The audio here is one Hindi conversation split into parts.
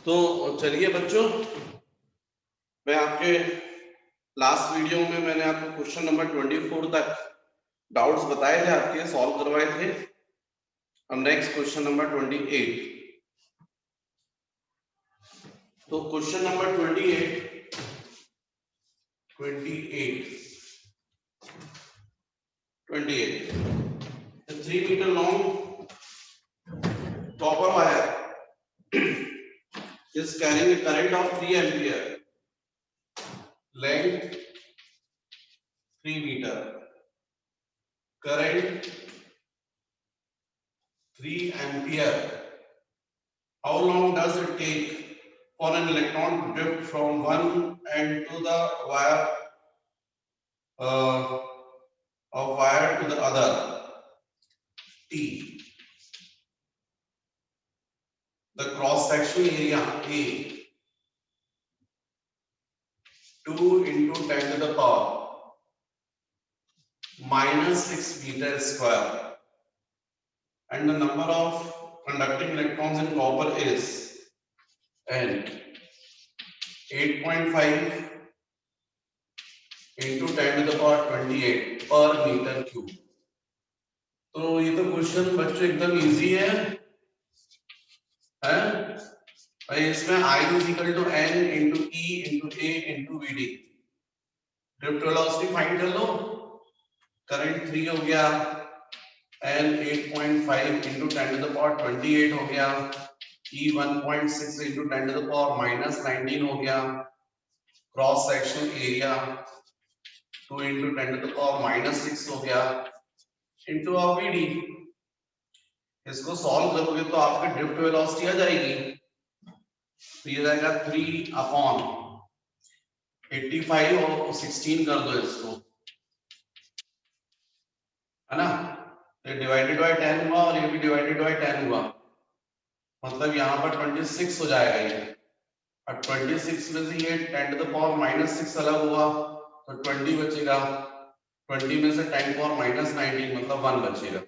तो चलिए बच्चों, मैं आपके लास्ट वीडियो में मैंने आपको क्वेश्चन नंबर 24 तक डाउट्स बताए थे, आपके सॉल्व करवाए थे। अब नेक्स्ट क्वेश्चन नंबर 28। तो question number 28 a 3 meter long copper wire is carrying a current of 3 ampere, length 3 meter, current 3 ampere. How long does it take for an electron to drift from one end to the wire of wire to the other? T. The cross sectional area A, 2 into 10 to the power minus 6 meter square, and the number of conducting electrons in copper is N, 8.5 into 10 to the power 28 per meter cube. तो ये तो क्वेश्चन बच्चों एकदम इजी है भाई। इसमें I is equal to N into E into A into VD। Drift velocity find कर लो। करंट 3 हो गया, N 8.5 into 10 to the power 28 हो गया, E 1.6 into 10 to the power minus 19 हो गया, cross sectional area 2 into 10 to the power minus 6 हो गया, into our VD। इसको सॉल्व करोगे तो आपका ड्रिफ्ट वेलोसिटी आ जाएगी। तो ये जाएगा 3/85 और 16 कर दो इसको, है ना। ये डिवाइडेड बाय 10 हुआ और ये भी डिवाइडेड बाय 10 हुआ, मतलब यहाँ पर 26 हो जाएगा ये। और 26 में से ये 10 to the power minus 6 अलग हुआ तो 20 बचेगा। 20 में से 10 power minus 19 मतलब 1 बचेगा,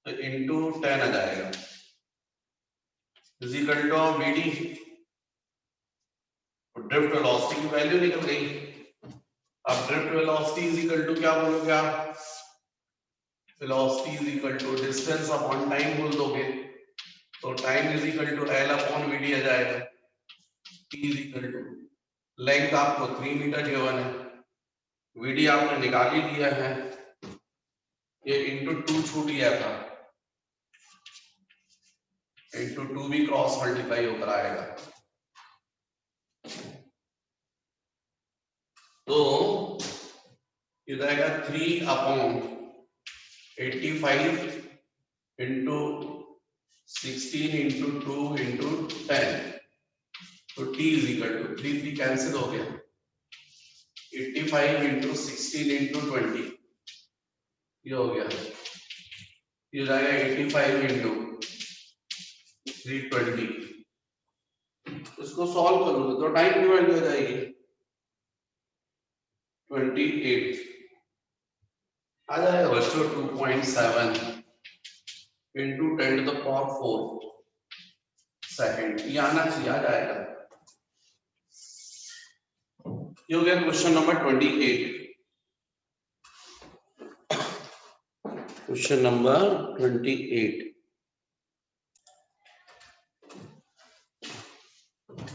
तो into 10 आ जाएगा, is equal to VD। Drift velocity की वैल्यू निकल गई। अब drift velocity is equal to क्या बोलोगे आप? Velocity is equal to distance upon time बोल दोगे, तो time is equal to L upon VD आ जाएगा। T is equal to length आपको 3 मीटर गिवन है, VD आपने निकाल ही लिया है, ये इंटू 2 छूट गया था, इंटू 2 भी क्रॉस मल्टीप्लाई होकर आएगा। तो ये जाएगा 3/85 इंटू 16 इंटू 2 इंटू 10, तो T is equal to 3 cancel हो गया, 85 इंटू 16 इंटू 20 ये हो गया, ये जाएगा 85 इंटू 320। इसको सॉल्व करोगे तो टाइम की वैल्यू हो जाएगी 28 आ जाएगा बच्चों, 2.7 into 10 to the power 4 second, ये आना चाहिए, आ जाएगा। ये हो गया question number 28। Question number 28।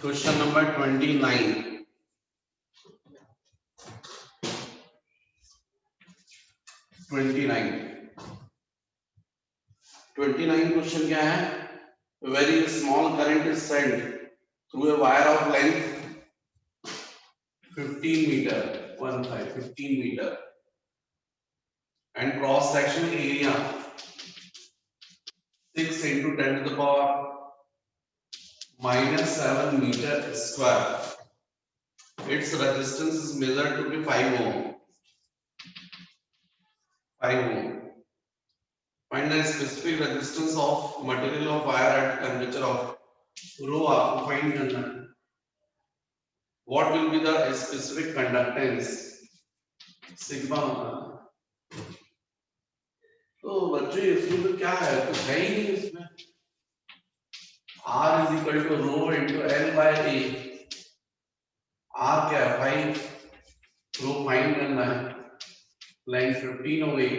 Question number 29। 29 question क्या है? Very small current is send through a wire of length 15 metre 15 metre and cross sectional area 6 into 10 to the power minus 7 meter square. Its resistance is measured to be 5 ohm. 5 ohm. Find the specific resistance of material of wire at temperature of rho आपको find करना है। What will be the specific conductance? Sigma होगा। तो बच्चे इसमें तो क्या है, कुछ है ही नहीं इसमें। R is equal to rho into L by A। R क्या है 5, रो फाइंड करना है, लाइन 15 हो गई,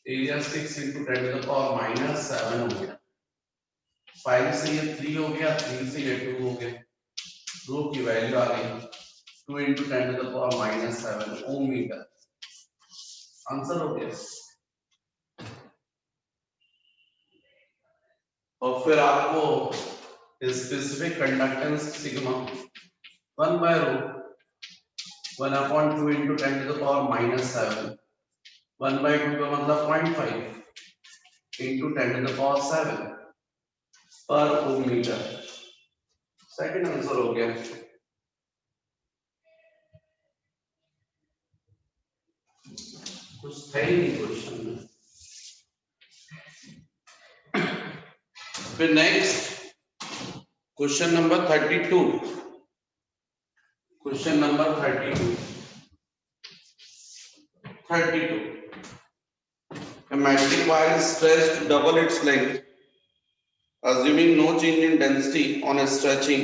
area 6 into 10 to the power minus 7 हो गया, 5 से ये 3 हो गया, 3 से ये 2 हो गया, रो की वैल्यू आ गई 2 into 10 to the power minus 7 ohm metre. Answer हो गया। और फिर आपको specific conductance sigma 1 by rho 1 upon 2 into 10 to the power minus 7, 1 by 2 का मतलब 0.5 इंटू 10 टू द पावर 7 पर ओम मीटर। सेकंड आंसर हो गया। कुछ है ही नहीं क्वेश्चन में। फिर next question number 32। Question number 32। A metallic wire is stretched to double its length, assuming no change in density on a stretching.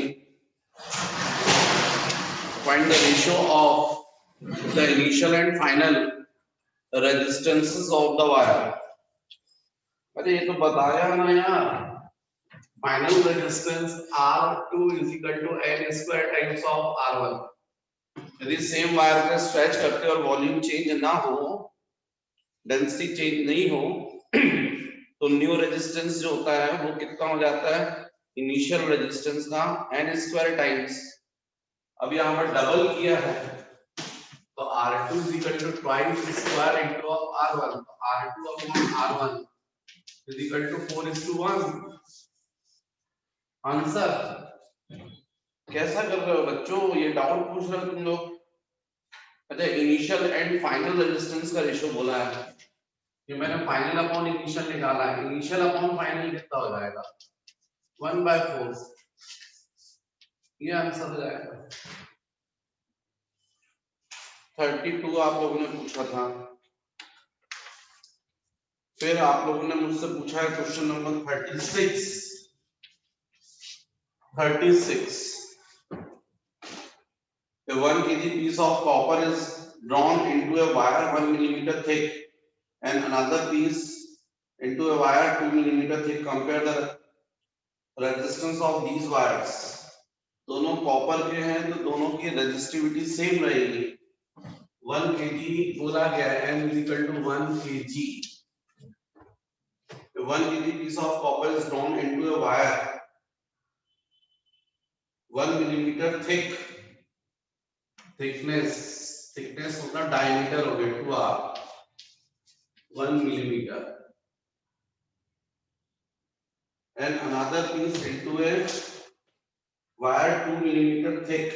Find the ratio of the initial and final resistances of the wire. अरे ये तो बताया ना यार, final resistance R2 is equal to N square times of R1। यदि सेम वायर को स्ट्रेच करते और वॉल्यूम चेंज ना हो, डेंसिटी चेंज नहीं हो, तो न्यू रेजिस्टेंस जो होता है वो कितना हो जाता है, इनिशियल रेजिस्टेंस का N स्क्वायर टाइम्स। अब यहाँ पर डबल किया है तो R2 is equal to twice square into R1, तो R2 upon R1 is equal to 4:1। Answer कैसा कर रहे हो बच्चों, ये डाउट पूछ रहे हो तुम लोग। अच्छा, इनिशियल एंड फाइनल रेजिस्टेंस का रेशियो बोला है, ये मैंने फाइनल अपॉन इनिशियल निकाला है, इनिशियल अपॉन फाइनल कितना हो जाएगा 1/4, ये आंसर हो जाएगा। 32 आप लोगों ने पूछा था। फिर आप लोगों ने मुझसे पूछा है question number 36। A 1 kg piece of copper is drawn into a wire 1 millimeter thick and another piece into a wire 2 millimeter thick. Compare the resistance of these wires. दोनों कॉपर के हैं तो दोनों की रेजिस्टिविटी सेम रहेगी। 1 kg बोला गया है, M is equal to 1 kg। 1 kg piece of copper is drawn into a wire 1 millimeter thick। Thickness होगा, डायमीटर हो गया 2r 1 millimeter and another piece into a wire 2 millimeter thick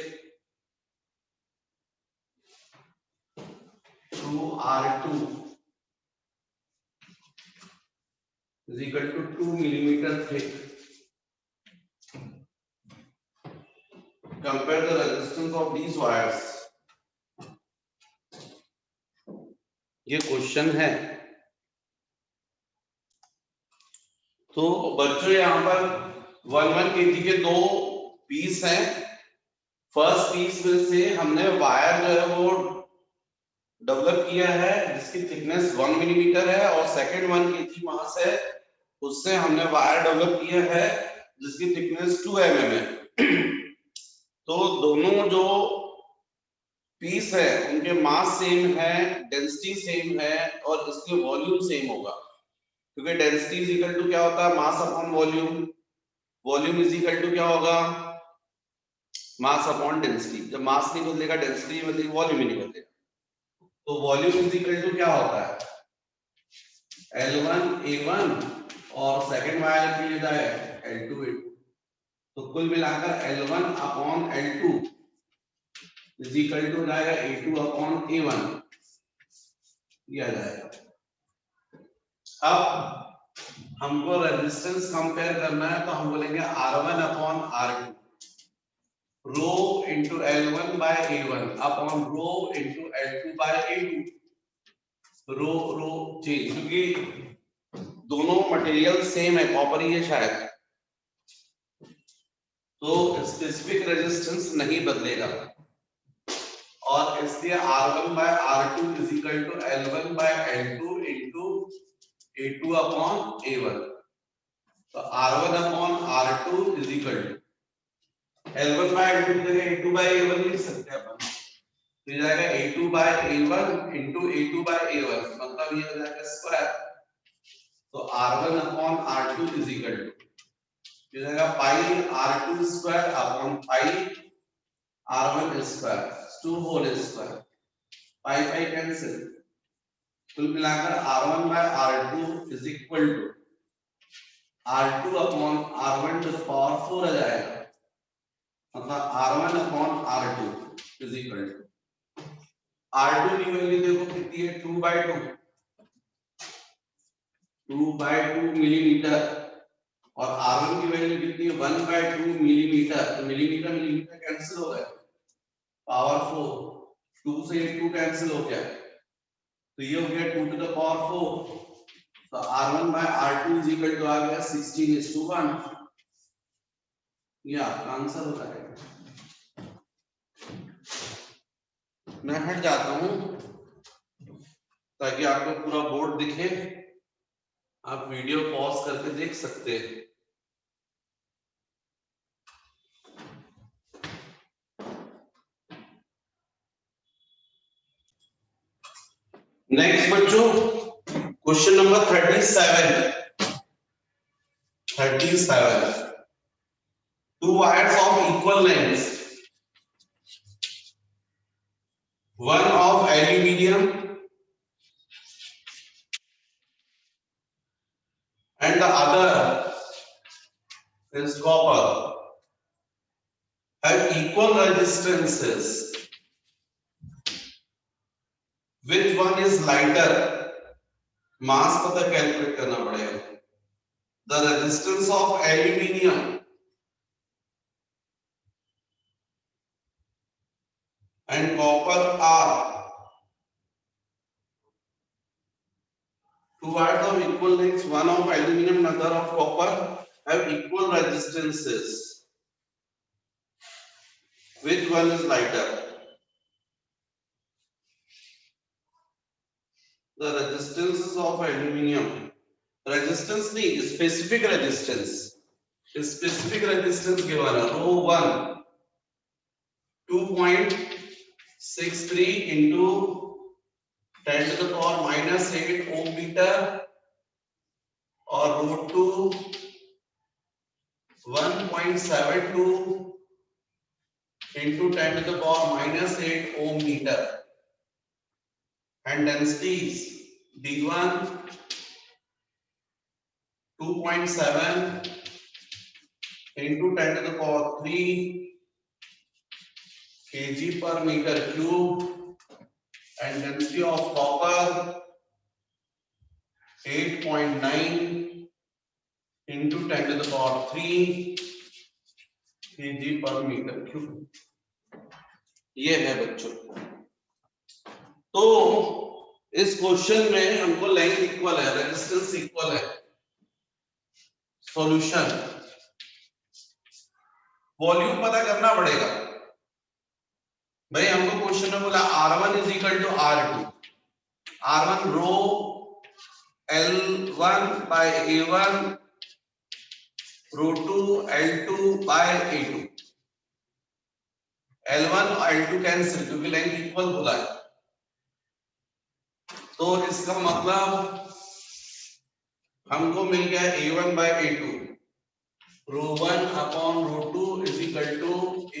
2r2 is equal to 2 millimeter thick. Compare the resistance of these wires. ये क्वेश्चन है। तो बच्चों यहाँ पर 1 kg के दो पीस हैं। फर्स्ट पीस में से हमने वायर जो है वो डेवलप किया है जिसकी थिकनेस 1 मिलीमीटर है, और सेकंड 1 kg मास है उससे हमने वायर डेवलप किया है जिसकी थिकनेस 2 mm है। तो दोनों जो पीस है उनके मास सेम है, डेंसिटी सेम है और इसके वॉल्यूम सेम होगा, क्योंकि डेंसिटी इज इक्वल टू क्या होता है, mass upon volume. Volume is equal to क्या होगा, मास अपॉन डेंसिटी। जब मास नहीं बदलेगा डेंसिटी बदलेगी, वॉल्यूम ही नहीं बदलेगा। तो वॉल्यूम इज इक्वल टू क्या होता है L1 A1 और सेकंड वायर के लिए है L2 A2। तो कुल मिलाकर L1 upon L2 is equal to जाएगा A2 अपॉन A1 दिया जाएगा। अब हमको रेजिस्टेंस कंपेयर करना है तो हम बोलेंगे R1 upon R2 rho into L1 by A1 upon rho into L2 by A2। Rho rho change, क्योंकि दोनों मटेरियल सेम है, कॉपर ही है शायद, तो स्पेसिफिक रेजिस्टेंस नहीं बदलेगा और इसलिए R1 by R2 is equal to L1 by L2 into A2 upon A1. तो R1 upon R2 is equal to L1 by L2 की जगह A2 by A1 लिख सकते हैं अपन। तो ये जाएगा A2 by A1 into A2 by A1, मतलब ये हो जाएगा स्क्वायर। तो R1 upon R2 is equal to ये जाएगा पाई R2 स्क्वायर upon पाई R1 स्क्वायर 2 होल स्क्वायर, पाई पाई कैंसिल, कुल मिलाकर R1 by R2 is equal to R2 upon R1 to the power 4 आ जाएगा, मतलब R1 upon R2 is equal to R2 की वैल्यू देखो कितनी है 2 by 2 मिलीमीटर और R1 की वैल्यू कितनी है 1 by 2 मिलीमीटर। तो मिलीमीटर मिलीमीटर कैंसिल हो गए, पावर 4 2 से 2 कैंसिल हो गया, तो ये हो गया 2 to the power 4। तो R1 by R2 is equal to आ गया 16:1। ये आपका आंसर होता है। मैं हट जाता हूं ताकि आपको पूरा बोर्ड दिखे, आप वीडियो पॉज करके देख सकते हैं। नेक्स्ट बच्चों, question number 37। Two wires of equal lengths, one of aluminium and the other is copper, have equal resistances. Which one is lighter? मास पता कैलकुलेट करना पड़ेगा। The resistance of aluminium and copper are two wires of equal lengths, one of aluminium, another of copper, have equal resistances. Which one is lighter? The resistances of aluminium, resistance नहीं, specific resistance, specific resistance given है rho 1 2.63 into 10 to the power minus 8 ohm meter और rho 2 1.72 into 10 to the power minus 8 ohm meter, and densities D1 2.7 into 10 to the power 3 kg per meter cube, and density of copper 8.9 into 10 to the power 3 kg per meter cube। ये है बच्चों। तो इस क्वेश्चन में हमको लेंथ इक्वल है, रेजिस्टेंस इक्वल है। सॉल्यूशन, वॉल्यूम पता करना पड़ेगा भाई। हमको क्वेश्चन में बोला R1 is equal to R2, R1 row L1 by A1 row 2 L2 by A2, L1 और L2 कैंसिल क्योंकि लेंथ इक्वल बोला है। तो इसका मतलब हमको मिल गया A1 by A2 rho 1 upon rho 2 is equal to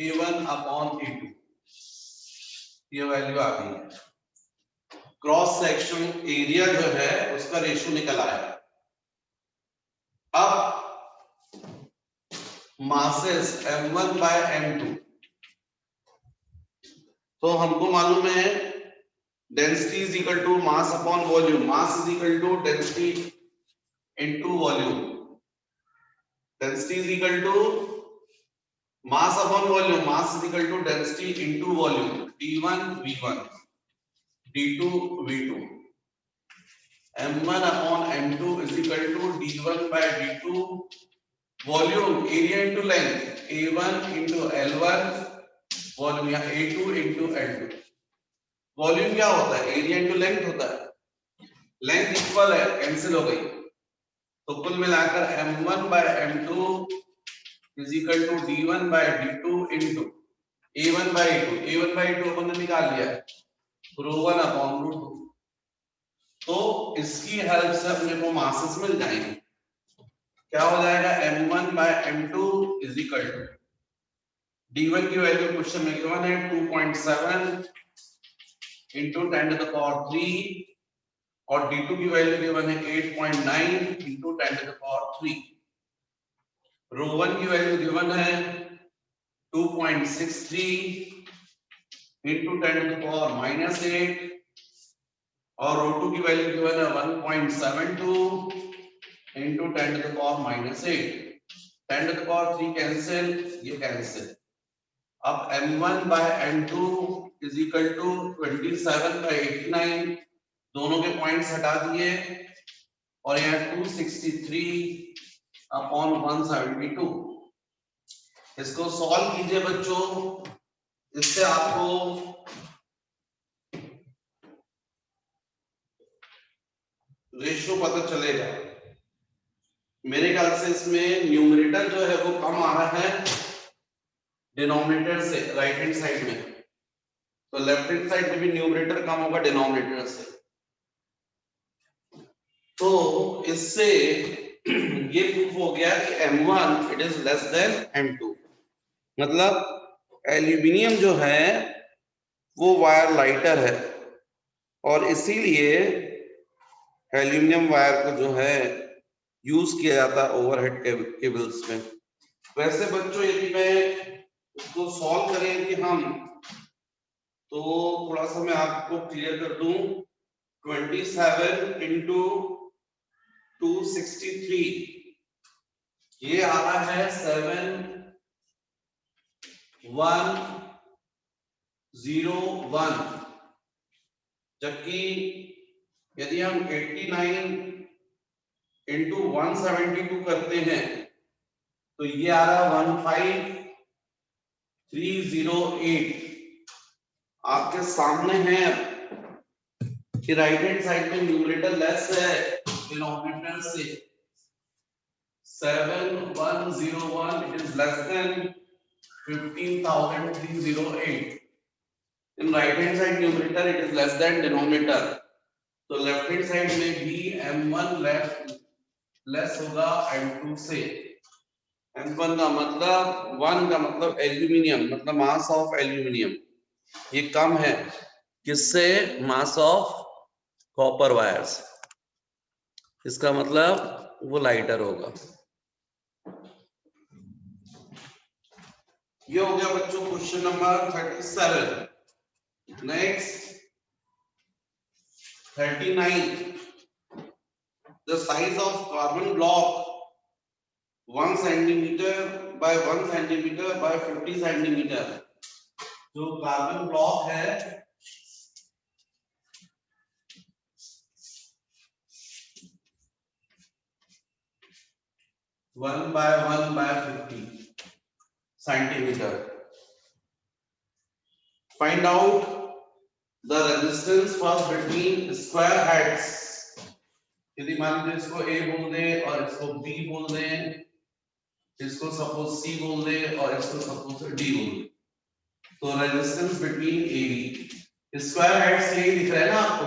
A1 upon A2। ये वैल्यू आ गई है। क्रॉस सेक्शन एरिया जो है उसका रेशियो निकल आया। अब मासेस M1 by M2, तो हमको मालूम है density is equal to mass upon volume, mass is equal to density into volume, density is equal to mass upon volume, mass is equal to density into volume, D1 V1 D2 V2, M1 upon M2 is equal to D1 by D2 volume area into length. A1 into L1 volume या A2 into L2। वॉल्यूम क्या होता है? एरिया इंटू लेंथ होता है। लेंथ इक्वल है, कैंसिल हो गई, तो कुल मिलाकर m1 by m2 is equal to d1 by d2 into a1 by a2। a1 by a2 अपन ने निकाल लिया है, ρ1 अपॉन √2। तो इसकी हेल्प से अपने को मासेस मिल जाएंगे। क्या हो जाएगा? m1 by m2 is equal to d1 की वैल्यू क्वेश्चन में गिवन है 2.7 into 10 to the power 3 और d2 की वैल्यू गिवन है 8.9 into 10 to the power 3। ρ1 की वैल्यू गिवन है 2.63 into 10 to the power -8 और ρ2 की वैल्यू गिवन है 1.72 into 10 to the power -8। 10 to the power 3 cancel, ये कैंसिल। अब m1 by m2 is equal to 27 by 89, दोनों के पॉइंट्स हटा दिए और यहाँ 263 अपॉन 172। इसको सॉल्व कीजिए बच्चों, इससे आपको रेशियो पता चलेगा। मेरे ख्याल से इसमें न्यूमरेटर जो है वो कम आ रहा है डिनोमिनेटर से, राइट हैंड साइड में, तो लेफ्ट हैंड साइड में भी न्यूमरेटर कम होगा डिनोमिनेटर से। तो इससे ये प्रूफ हो गया कि m1 it is less than m2। मतलब एल्यूमिनियम जो है वो वायर लाइटर है और इसीलिए एल्यूमिनियम वायर को जो है यूज किया जाता है ओवरहेड केबल्स में। वैसे बच्चों यदि मैं इसको सॉल्व करें कि हम, तो थोड़ा सा मैं आपको क्लियर कर दूं। 27 into 263 ये आ रहा है 7101, जबकि यदि हम 89 into 172 करते हैं तो ये आ रहा 15308। आपके सामने है कि राइट हैंड साइड में न्यूमरेटर लेस है डिनोमिनेटर से। 7101 it is less than 15308। in right hand side numerator it is less than denominator, तो लेफ्ट हैंड साइड में भी m1 लेस होगा m2 से। m1 का मतलब 1 का मतलब एल्यूमिनियम, मतलब मास ऑफ एल्यूमिनियम, ये कम है किससे? Mass of copper wires. इसका मतलब वो लाइटर होगा। ये हो गया बच्चों question number 37। Next 39, the size of carbon block 1 centimeter by 1 centimeter by 50 centimeter। जो कार्बन ब्लॉक है 1 by 1 by 50 centimeter, find out the resistance first between square heads। यदि मान लीजिए इसको A बोल दे और इसको B बोल दे, इसको सपोज C बोल दे और इसको सपोज D बोल दे, तो resistance between AB, square heads ये दिख रहा है ना आपको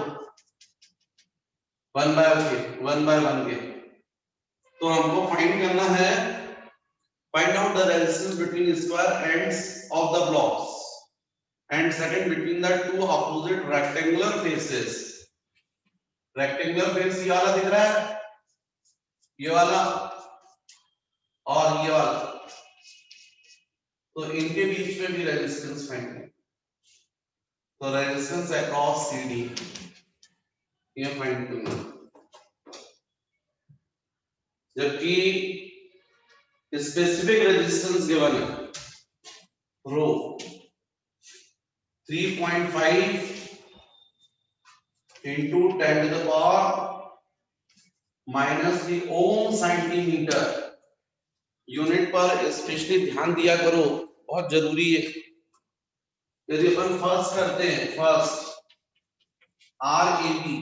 1 by 1 के, तो हमको फाइंड करना है, find out the resistance between square ends of the blocks and second between the two opposite rectangular faces. Rectangular face ये वाला दिख रहा है, ये वाला और ये वाला, तो इनके बीच में भी रेजिस्टेंस फाइंड करें। तो रेजिस्टेंस अक्रॉस CD ये फाइंड करना, जबकि स्पेसिफिक रेजिस्टेंस गिवन है रो 3.5 into 10 to the power minus the ohm centimeter unit पर स्पेशली ध्यान दिया करो, बहुत जरूरी है। यदि अपन फर्स्ट करते हैं, फर्स्ट आर ए बी,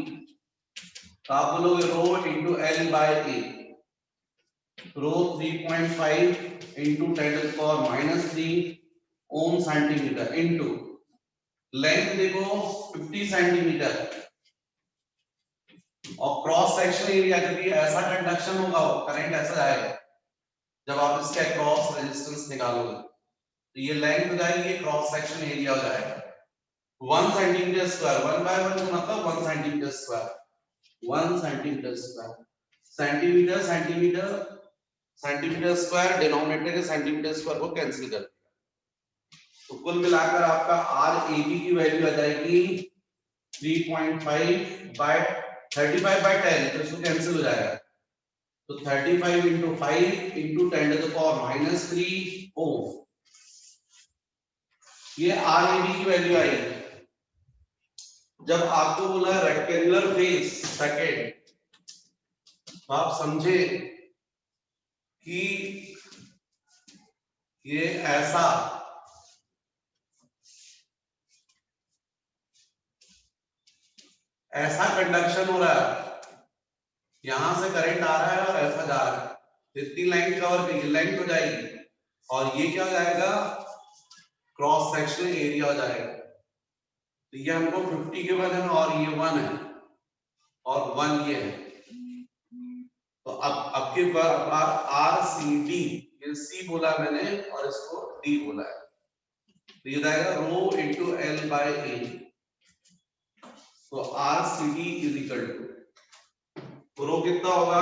तो आप बोलोगे rho into L by A, rho 3.5 into 10⁻³ ohm centimetre into length देखो 50 सेंटीमीटर और क्रॉस सेक्शन एरिया, क्योंकि ऐसा कंडक्शन होगा, करंट ऐसा जाएगा जब आप इसके क्रॉस रेजिस्टेंस निकालोगे, तो ये लेंथ हो जाएगी, ये क्रॉस सेक्शन एरिया हो जाएगा 1 सेंटीमीटर स्क्वायर, 1 बाय 1 का मतलब 1 centimetre square, 1 centimetre square, centimetre centimetre centimetre square, denominator के सेंटीमीटर स्क्वायर को कैंसिल कर, तो कुल मिलाकर आपका आर ए बी की वैल्यू आ जाएगी 3.5 बाय 35 बाय 10, तो इसको कैंसिल हो जाएगा, तो 35 इंटू 5 इंटू 10⁻³ ओम, ये आर ए बी की वैल्यू आएगी। जब आपको बोला रेक्टेंगुलर फेस सेकेंड, तो आप समझे कि ये ऐसा कंडक्शन हो रहा है, यहां से करंट आ रहा है और ऐसा जा रहा है, इतनी लाइन कवर की लेंथ हो जाएगी, और ये क्या हो जाएगा, क्रॉस सेक्शनल एरिया हो जाएगा, तो ये हमको 50 के बाद है और ये 1 है और 1 ये है, तो अब के बार आर सी डी, ये सी बोला मैंने और इसको डी बोला है, तो ये जाएगा rho into L by A, तो R C D is equal to rho कितना होगा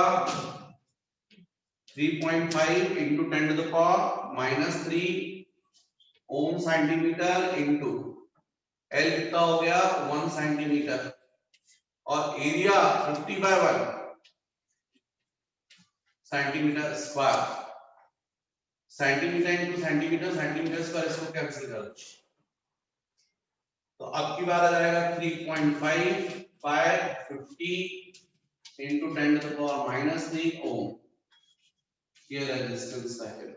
3.5 into 10⁻³ ohm centimetre into L कितना हो गया 1 सेंटीमीटर और area 50 by 1 centimetre square, centimetre into centimetre centimetre square, इसको कैंसिल कर दो, तो अब की बार आ जाएगा 3.5 बाय 50 इंटू 10⁻³ ओम, ये रेजिस्टेंस है।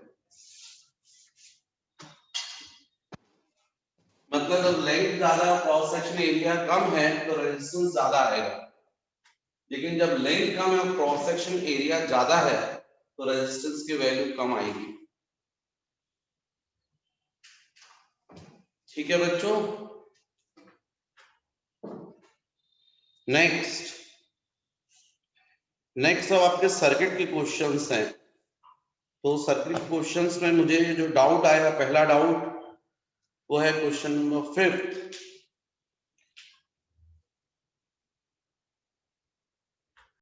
मतलब जब लेंथ ज्यादा क्रॉस सेक्शन एरिया कम है तो रेजिस्टेंस ज्यादा आएगा, लेकिन जब लेंथ कम है और क्रॉस सेक्शन एरिया ज्यादा है तो रेजिस्टेंस की वैल्यू कम आएगी। ठीक है बच्चों, नेक्स्ट अब आपके सर्किट के क्वेश्चंस हैं, तो सर्किट क्वेश्चंस में मुझे जो डाउट आया, पहला डाउट वो है क्वेश्चन नंबर 5,